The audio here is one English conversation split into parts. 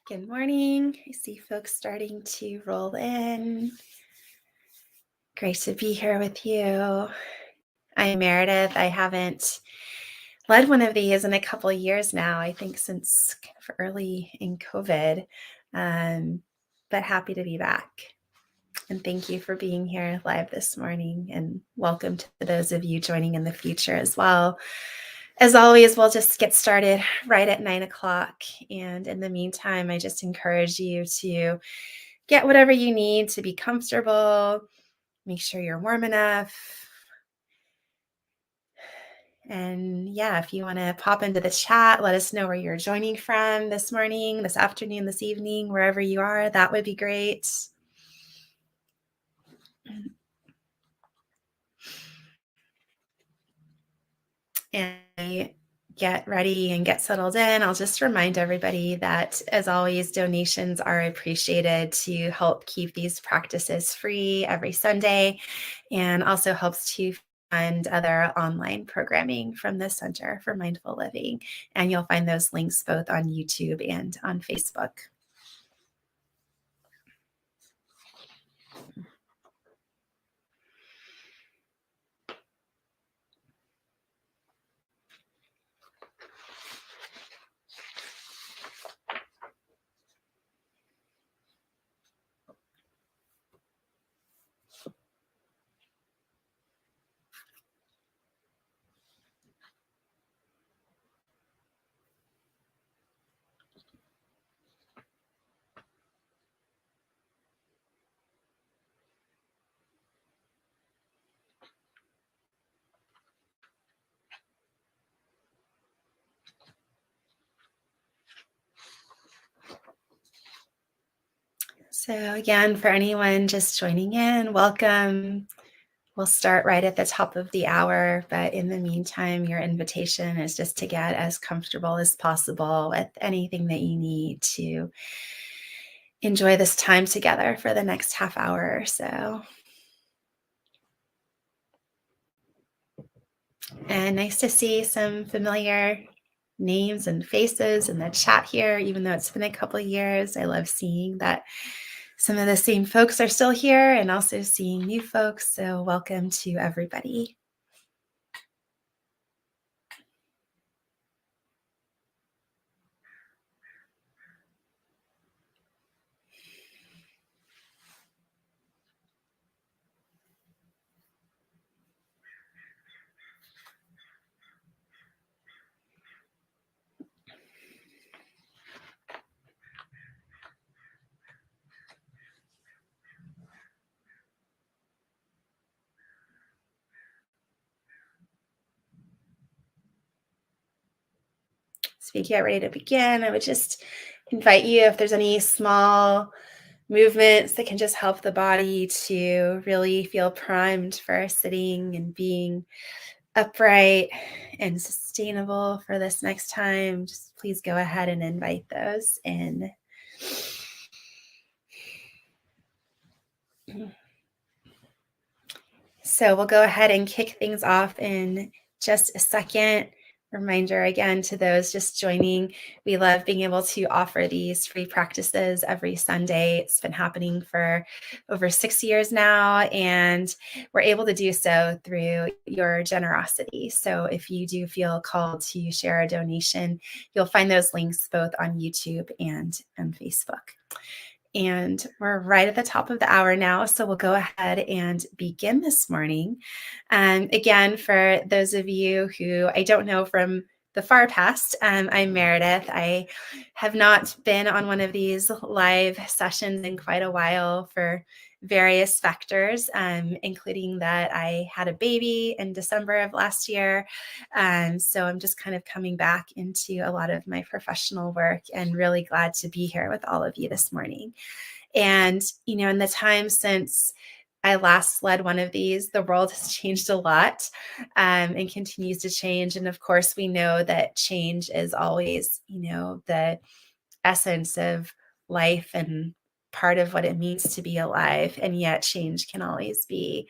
Good morning. I see folks starting to roll in. Great to be here with you. I'm Meredith. I haven't led one of these in a couple of years now, I think since kind of early in COVID, but happy to be back. And thank you for being here live this morning, and welcome to those of you joining in the future as well. As always, we'll just get started right at 9 o'clock. And in the meantime, I just encourage you to get whatever you need to be comfortable. Make sure you're warm enough. And yeah, if you want to pop into the chat, let us know where you're joining from this morning, this afternoon, this evening, wherever you are. That would be great. And get ready and get settled in. I'll just remind everybody that, as always, donations are appreciated to help keep these practices free every Sunday, and also helps to fund other online programming from the Center for Mindful Living. And you'll find those links both on YouTube and on Facebook. So again, for anyone just joining in, welcome. We'll start right at the top of the hour, but in the meantime, your invitation is just to get as comfortable as possible with anything that you need to enjoy this time together for the next half hour or so. And nice to see some familiar names and faces in the chat here, even though it's been a couple of years. I love seeing that some of the same folks are still here, and also seeing new folks. So welcome to everybody. So if you get ready to begin, I would just invite you, if there's any small movements that can just help the body to really feel primed for sitting and being upright and sustainable for this next time, just please go ahead and invite those in. So we'll go ahead and kick things off in just a second. Reminder again to those just joining, we love being able to offer these free practices every Sunday. It's been happening for over 6 years now, and we're able to do so through your generosity. So if you do feel called to share a donation, you'll find those links both on YouTube and on Facebook. And we're right at the top of the hour now, so we'll go ahead and begin this morning. Again, for those of you who I don't know from the far past, I'm Meredith. I have not been on one of these live sessions in quite a while for various factors, including that I had a baby in December of last year. So I'm just kind of coming back into a lot of my professional work, and really glad to be here with all of you this morning. And, in the time since I last led one of these, the world has changed a lot, and continues to change. And of course, we know that change is always, the essence of life and part of what it means to be alive. And yet change can always be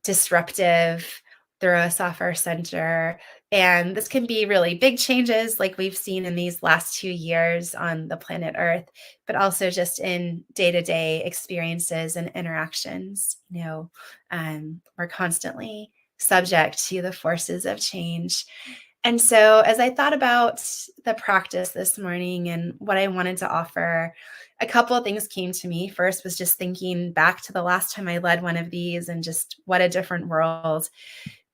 disruptive, throw us off our center. And this can be really big changes like we've seen in these last 2 years on the planet Earth, but also just in day-to-day experiences and interactions. We're constantly subject to the forces of change. And so as I thought about the practice this morning and what I wanted to offer, a couple of things came to me. First was just thinking back to the last time I led one of these and just what a different world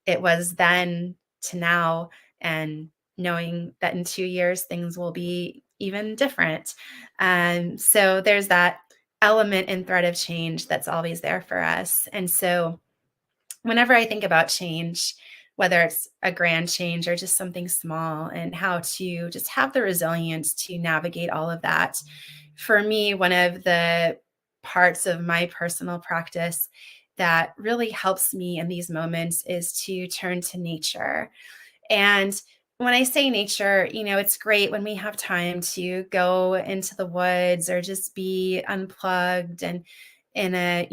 it was then to now, and knowing that in 2 years things will be even different. So there's that element and thread of change that's always there for us. And so whenever I think about change, whether it's a grand change or just something small, and how to just have the resilience to navigate all of that, for me, one of the parts of my personal practice that really helps me in these moments is to turn to nature. And when I say nature, it's great when we have time to go into the woods or just be unplugged and in a,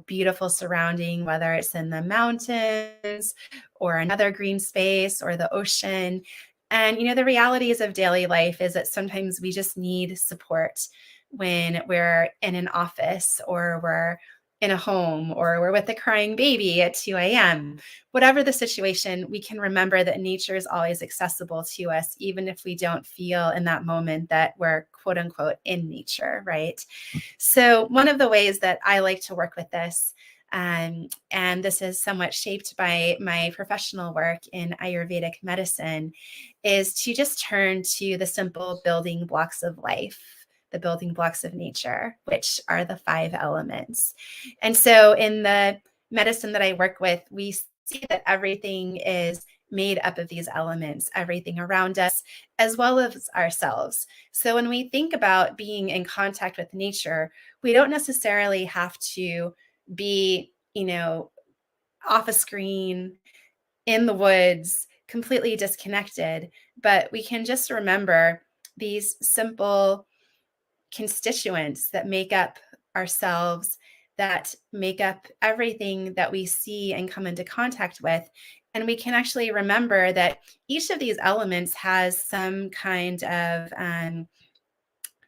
beautiful surrounding, whether it's in the mountains or another green space or the ocean. And, the realities of daily life is that sometimes we just need support when we're in an office or we're in a home or we're with a crying baby at 2 a.m. Whatever the situation, we can remember that nature is always accessible to us, even if we don't feel in that moment that we're quote unquote in nature, right? So one of the ways that I like to work with this, and this is somewhat shaped by my professional work in Ayurvedic medicine, is to just turn to the simple building blocks of life, the building blocks of nature, which are the 5 elements. And so in the medicine that I work with, we see that everything is made up of these elements, everything around us, as well as ourselves. So when we think about being in contact with nature, we don't necessarily have to be, off a screen, in the woods, completely disconnected, but we can just remember these simple constituents that make up ourselves, that make up everything that we see and come into contact with. And we can actually remember that each of these elements has some kind of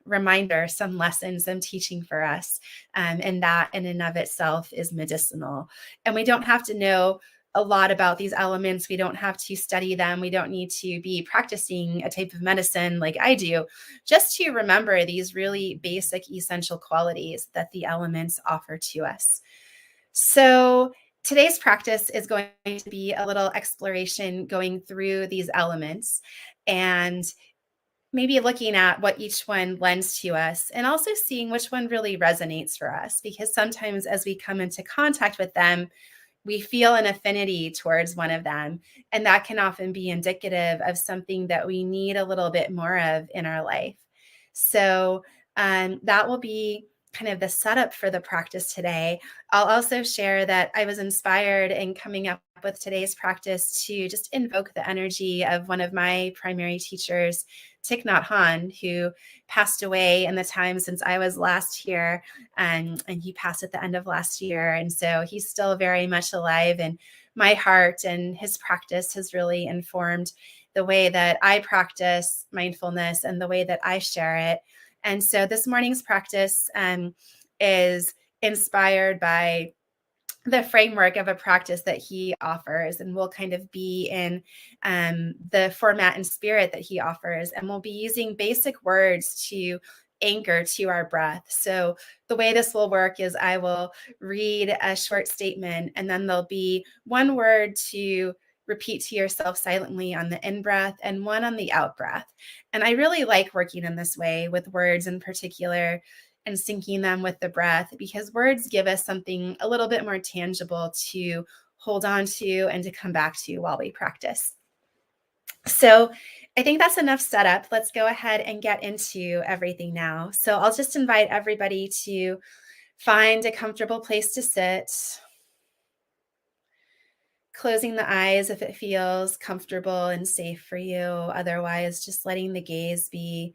reminder, some lesson, some teaching for us. And that in and of itself is medicinal. And we don't have to know a lot about these elements. We don't have to study them. We don't need to be practicing a type of medicine like I do, just to remember these really basic, essential qualities that the elements offer to us. So today's practice is going to be a little exploration going through these elements and maybe looking at what each one lends to us, and also seeing which one really resonates for us, because sometimes as we come into contact with them, we feel an affinity towards one of them. And that can often be indicative of something that we need a little bit more of in our life. So that will be kind of the setup for the practice today. I'll also share that I was inspired in coming up with today's practice to just invoke the energy of one of my primary teachers, Thich Nhat Hanh, who passed away in the time since I was last here, and he passed at the end of last year. And so he's still very much alive in my heart, and his practice has really informed the way that I practice mindfulness and the way that I share it. And so this morning's practice is inspired by the framework of a practice that he offers, and we'll kind of be in the format and spirit that he offers, and we'll be using basic words to anchor to our breath. So the way this will work is I will read a short statement, and then there'll be one word to repeat to yourself silently on the in breath and one on the out breath. And I really like working in this way with words in particular, and syncing them with the breath, because words give us something a little bit more tangible to hold on to and to come back to while we practice. So I think that's enough setup. Let's go ahead and get into everything now. So I'll just invite everybody to find a comfortable place to sit, closing the eyes if it feels comfortable and safe for you. Otherwise, just letting the gaze be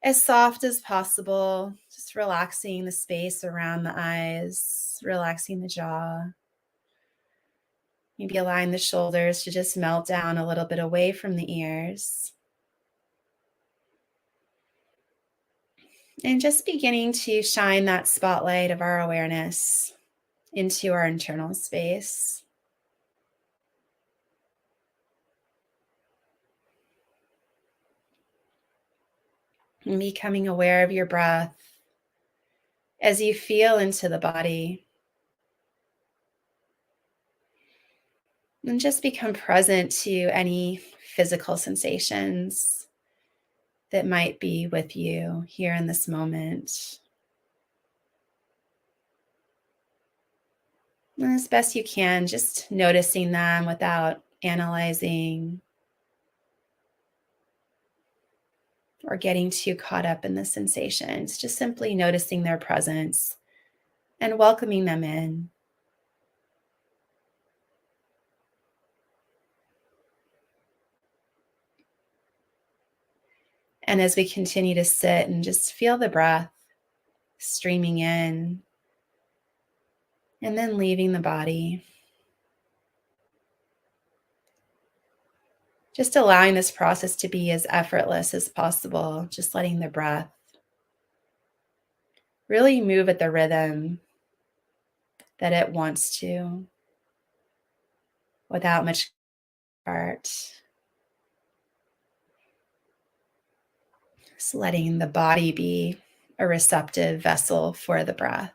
as soft as possible, just relaxing the space around the eyes, relaxing the jaw. Maybe allowing the shoulders to just melt down a little bit away from the ears. And just beginning to shine that spotlight of our awareness into our internal space. And becoming aware of your breath as you feel into the body. And just become present to any physical sensations that might be with you here in this moment. And as best you can, just noticing them without analyzing or getting too caught up in the sensations. Just simply noticing their presence and welcoming them in. And as we continue to sit and just feel the breath streaming in and then leaving the body, just allowing this process to be as effortless as possible, just letting the breath really move at the rhythm that it wants to without much effort. Just letting the body be a receptive vessel for the breath.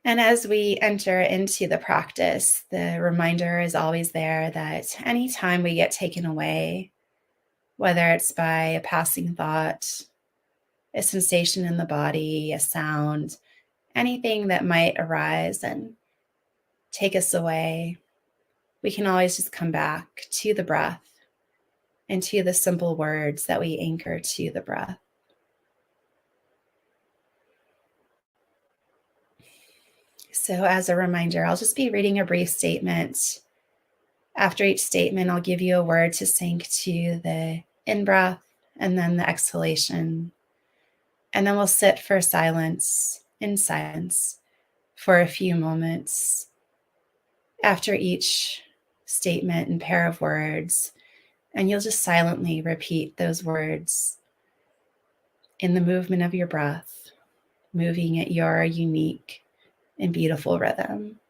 And as we enter into the practice, the reminder is always there that anytime we get taken away, whether it's by a passing thought, a sensation in the body, a sound, anything that might arise and take us away, we can always just come back to the breath and to the simple words that we anchor to the breath. So as a reminder, I'll just be reading a brief statement. After each statement, I'll give you a word to sync to the in-breath and then the exhalation. And then we'll sit for silence, in silence, for a few moments. After each statement and pair of words, and you'll just silently repeat those words in the movement of your breath, moving at your unique and beautiful rhythm.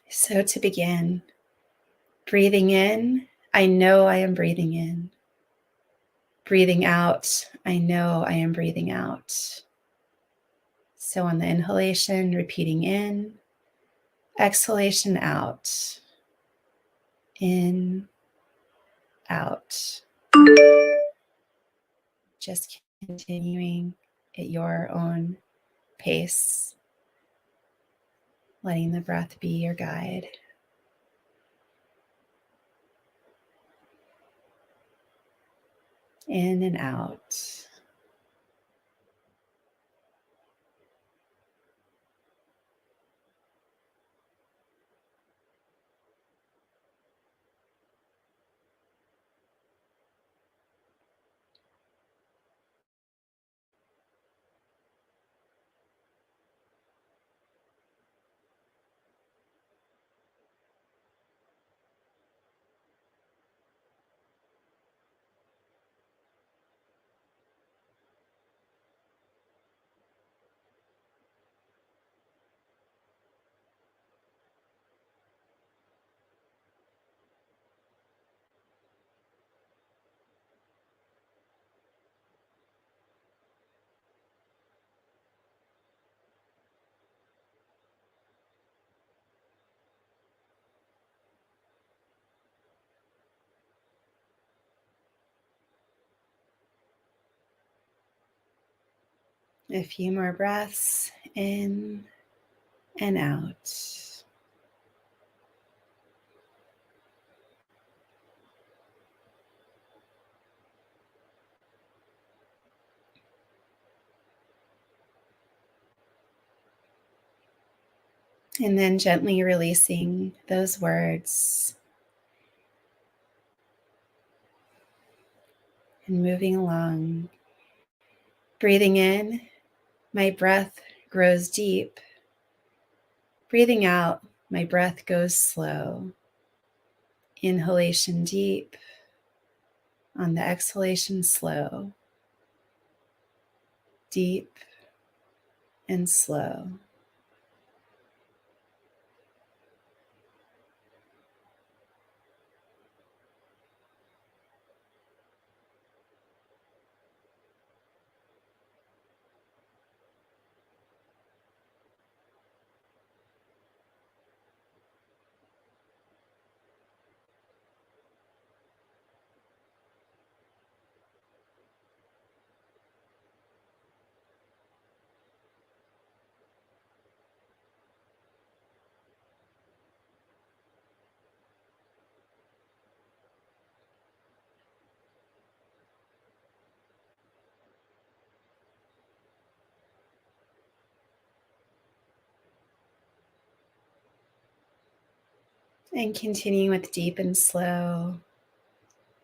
So to begin, breathing in, I know I am breathing in. Breathing out, I know I am breathing out. So on the inhalation, repeating in, exhalation out, in, out. Just continuing at your own pace, letting the breath be your guide. In and out. A few more breaths in and out. And then gently releasing those words and moving along Breathing in, my breath grows deep. Breathing out, my breath goes slow. Inhalation deep. On the exhalation, slow. Deep and slow. And continuing with deep and slow,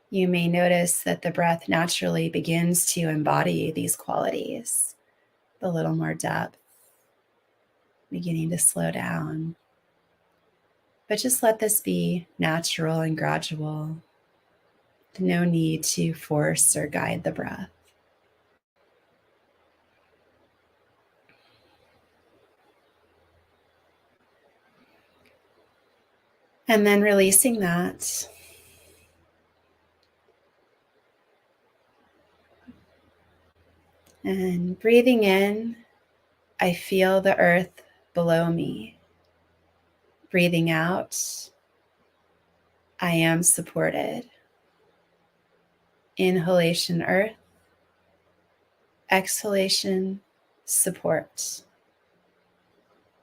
you may notice that the breath naturally begins to embody these qualities, a little more depth, beginning to slow down. But just let this be natural and gradual. No need to force or guide the breath. And then releasing that. And breathing in, I feel the earth below me. Breathing out, I am supported. Inhalation, earth. Exhalation, support.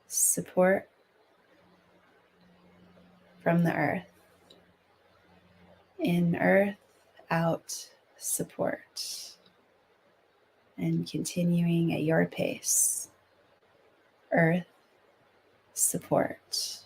Support from the earth. In earth, out, support. And continuing at your pace. Earth, support.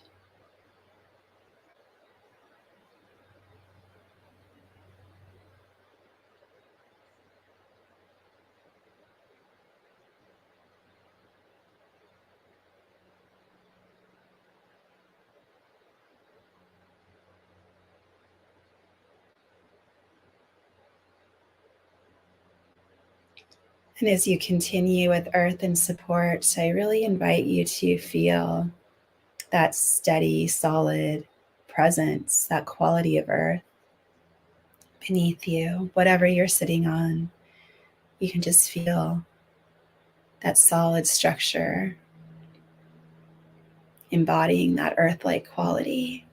And as you continue with earth and support, I really invite you to feel that steady, solid presence, that quality of earth beneath you, whatever you're sitting on. You can just feel that solid structure embodying that earth-like quality.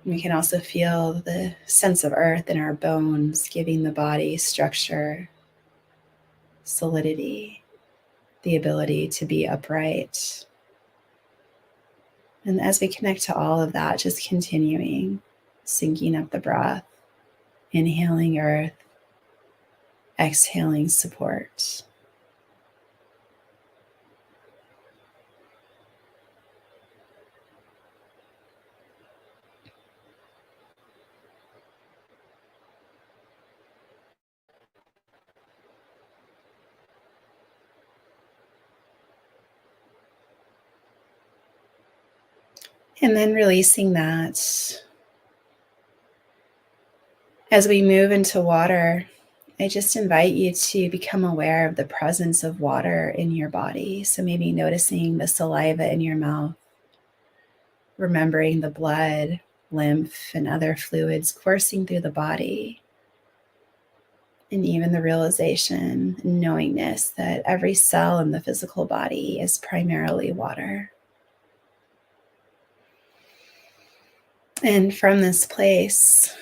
We can also feel the sense of earth in our bones, giving the body structure, solidity, the ability to be upright. And as we connect to all of that, just continuing, syncing up the breath, inhaling earth, exhaling support. And then releasing that. As we move into water, I just invite you to become aware of the presence of water in your body. So maybe noticing the saliva in your mouth, remembering the blood, lymph, and other fluids coursing through the body. And even the realization and knowingness that every cell in the physical body is primarily water. And from this place,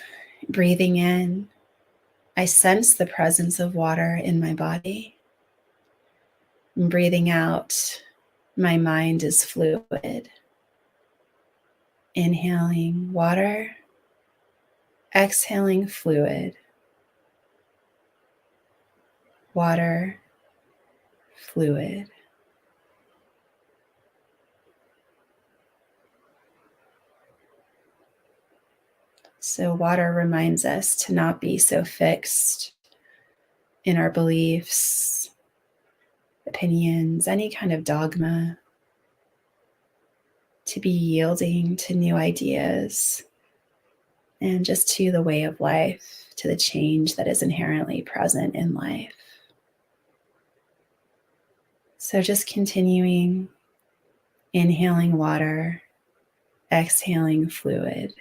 breathing in, I sense the presence of water in my body. And breathing out, my mind is fluid. Inhaling water, exhaling fluid. Water, fluid. So water reminds us to not be so fixed in our beliefs, opinions, any kind of dogma, to be yielding to new ideas and just to the way of life, to the change that is inherently present in life. So just continuing, inhaling water, exhaling fluid.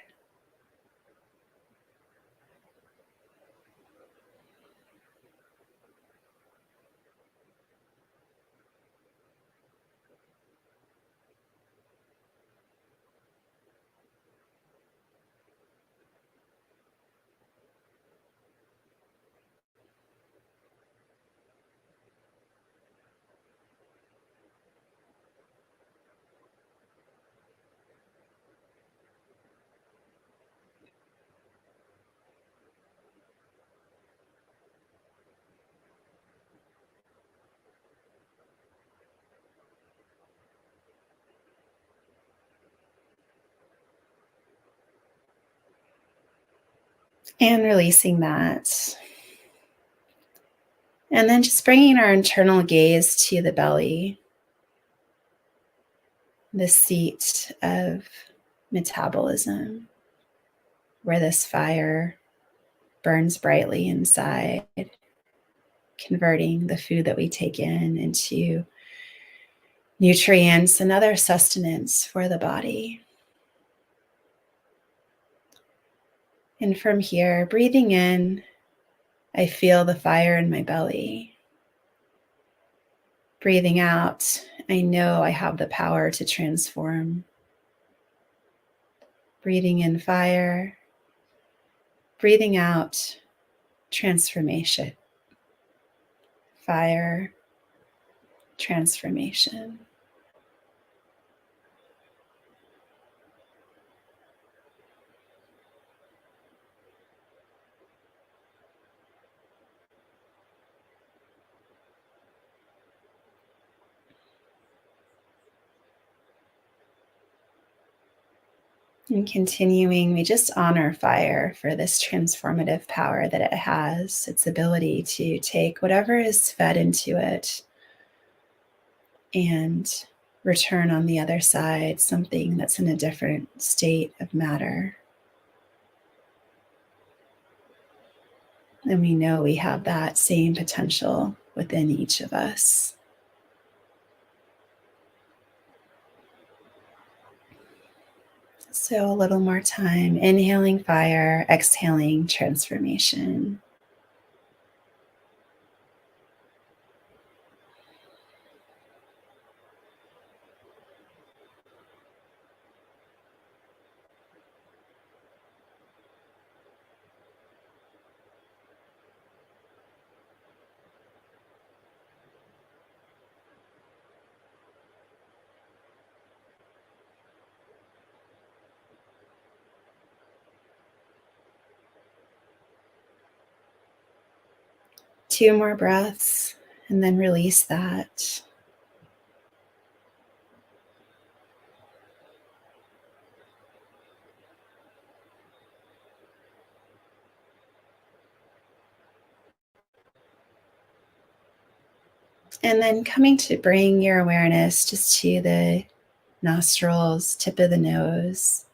And releasing that. And then just bringing our internal gaze to the belly, the seat of metabolism, where this fire burns brightly inside, converting the food that we take in into nutrients and other sustenance for the body. And from here, breathing in, I feel the fire in my belly. Breathing out, I know I have the power to transform. Breathing in fire, breathing out transformation. Fire, transformation. And continuing, we just honor fire for this transformative power that it has, its ability to take whatever is fed into it and return on the other side something that's in a different state of matter. And we know we have that same potential within each of us. So a little more time, inhaling fire, exhaling transformation. Two more breaths, and then release that. And then coming to bring your awareness just to the nostrils, tip of the nose,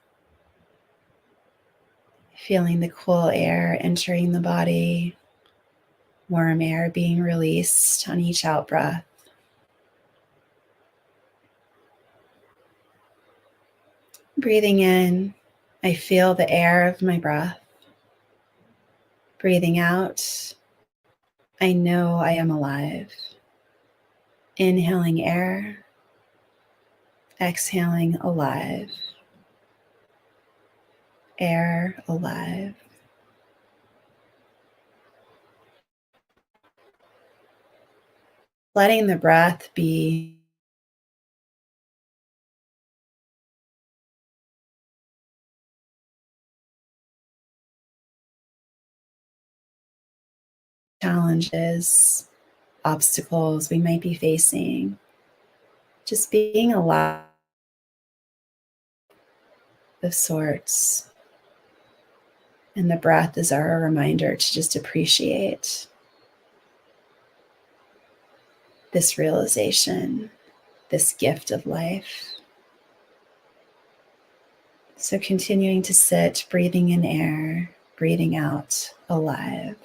feeling the cool air entering the body, warm air being released on each out breath. Breathing in, I feel the air of my breath. Breathing out, I know I am alive. Inhaling air, exhaling alive. Air alive. Letting the breath be challenges, obstacles we might be facing. Just being alive of sorts. And the breath is our reminder to just appreciate. this realization, this gift of life. So continuing to sit, breathing in air, breathing out, alive.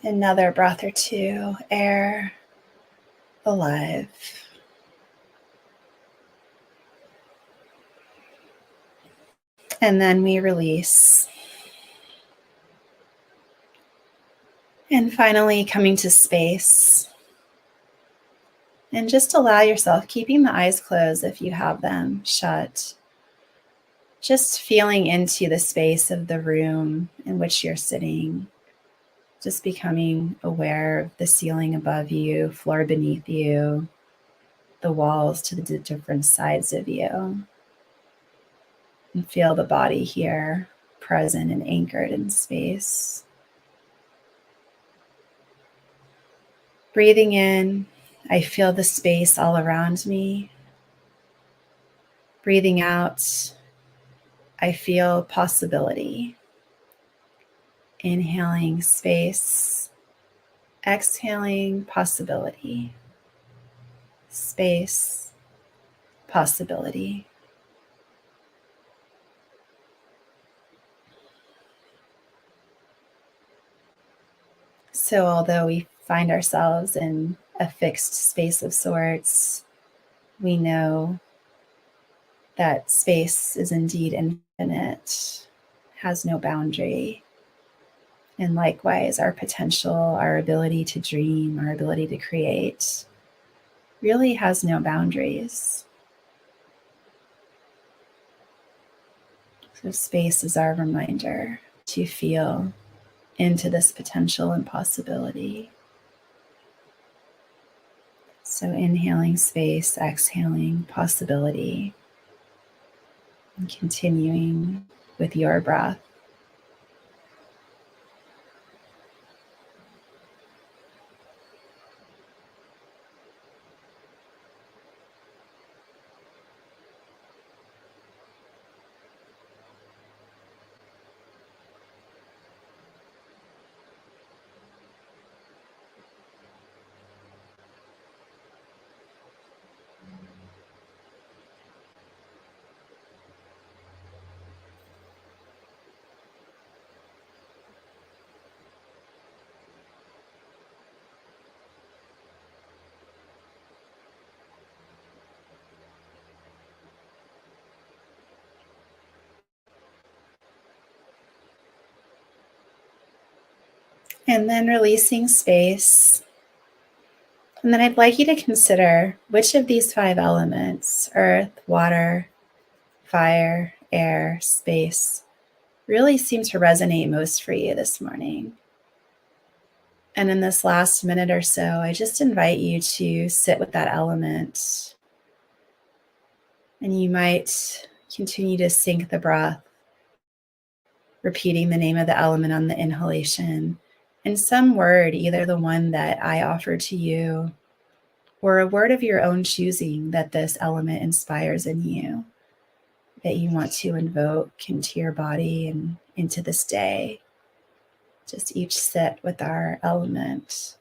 Another breath or two, air, alive. And then we release. And finally, coming to space. And just allow yourself, keeping the eyes closed if you have them shut, just feeling into the space of the room in which you're sitting, just becoming aware of the ceiling above you, floor beneath you, the walls to the different sides of you. And feel the body here, present and anchored in space. Breathing in, I feel the space all around me. Breathing out, I feel possibility. Inhaling space, exhaling possibility. Space, possibility. So although we find ourselves in a fixed space of sorts, we know that space is indeed infinite, has no boundary. And likewise, our potential, our ability to dream, our ability to create really has no boundaries. So space is our reminder to feel into this potential and possibility. So inhaling space, exhaling possibility, and continuing with your breath. And then releasing space. And then I'd like you to consider which of these 5 elements, earth, water, fire, air, space, really seem to resonate most for you this morning. And in this last minute or so, I just invite you to sit with that element. And you might continue to sync the breath, repeating the name of the element on the inhalation, and some word, either the one that I offer to you, or a word of your own choosing that this element inspires in you, that you want to invoke into your body and into this day. Just each sit with our element.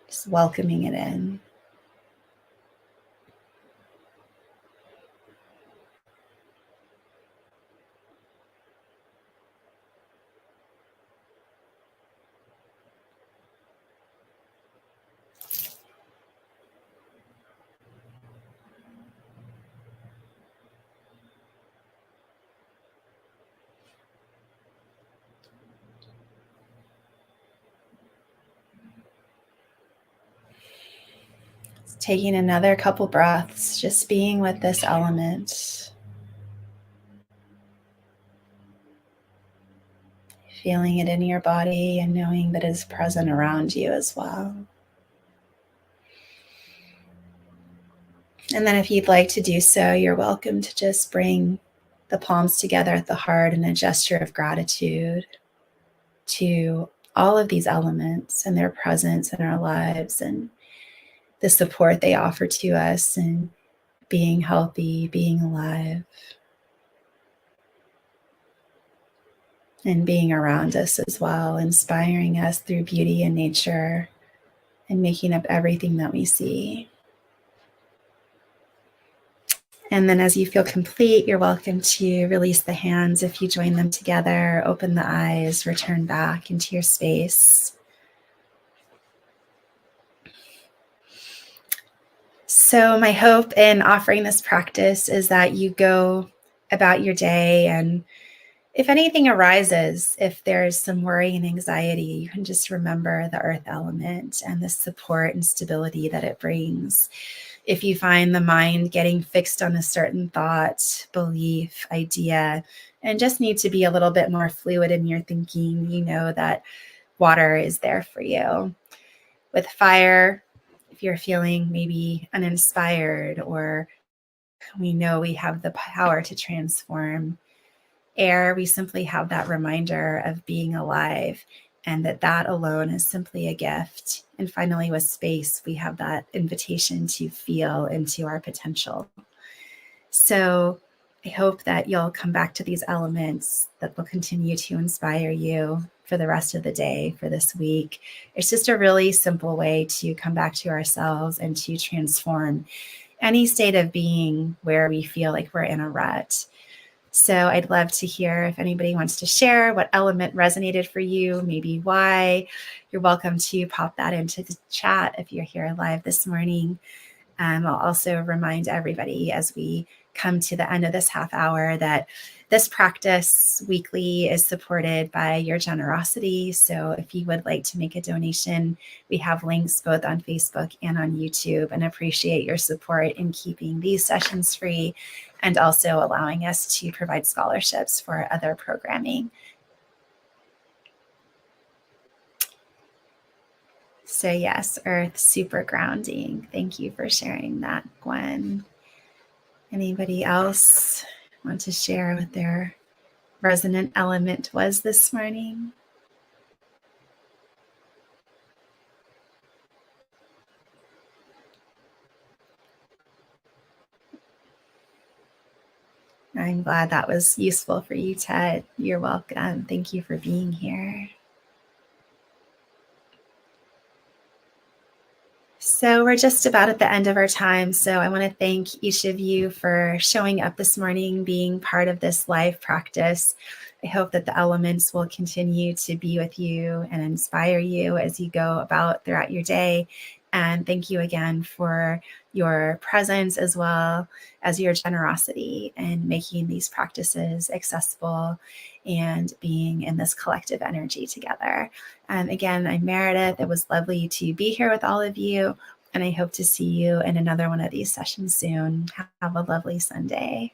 Just welcoming it in. Taking another couple breaths, just being with this element. feeling it in your body and knowing that it is present around you as well. And then if you'd like to do so, you're welcome to just bring the palms together at the heart in a gesture of gratitude to all of these elements and their presence in our lives and the support they offer to us and being healthy, being alive, and being around us as well, inspiring us through beauty and nature and making up everything that we see. And then as you feel complete, you're welcome to release the hands if you join them together, open the eyes, return back into your space. So my hope in offering this practice is that you go about your day, and if anything arises, if there's some worry and anxiety, you can just remember the earth element and the support and stability that it brings. If you find the mind getting fixed on a certain thought, belief, idea, and just need to be a little bit more fluid in your thinking, you know that water is there for you. With fire, if you're feeling maybe uninspired, or we know we have the power to transform. Air, we simply have that reminder of being alive and that alone is simply a gift. And finally, with space, we have that invitation to feel into our potential. So I hope that you'll come back to these elements that will continue to inspire you for the rest of the day, for this week. It's just a really simple way to come back to ourselves and to transform any state of being where we feel like we're in a rut. So I'd love to hear if anybody wants to share what element resonated for you, maybe why. You're welcome to pop that into the chat if you're here live this morning. I'll also remind everybody as we come to the end of this half hour that this practice weekly is supported by your generosity. So if you would like to make a donation, we have links both on Facebook and on YouTube, and appreciate your support in keeping these sessions free and also allowing us to provide scholarships for other programming. So yes, earth, super grounding. Thank you for sharing that, Gwen. Anybody else want to share what their resonant element was this morning? I'm glad that was useful for you, Ted. You're welcome. Thank you for being here. So we're just about at the end of our time. So I want to thank each of you for showing up this morning, being part of this live practice. I hope that the elements will continue to be with you and inspire you as you go about throughout your day. And thank you again for your presence as well as your generosity in making these practices accessible and being in this collective energy together. Again, I'm Meredith. It was lovely to be here with all of you, and I hope to see you in another one of these sessions soon. Have a lovely Sunday.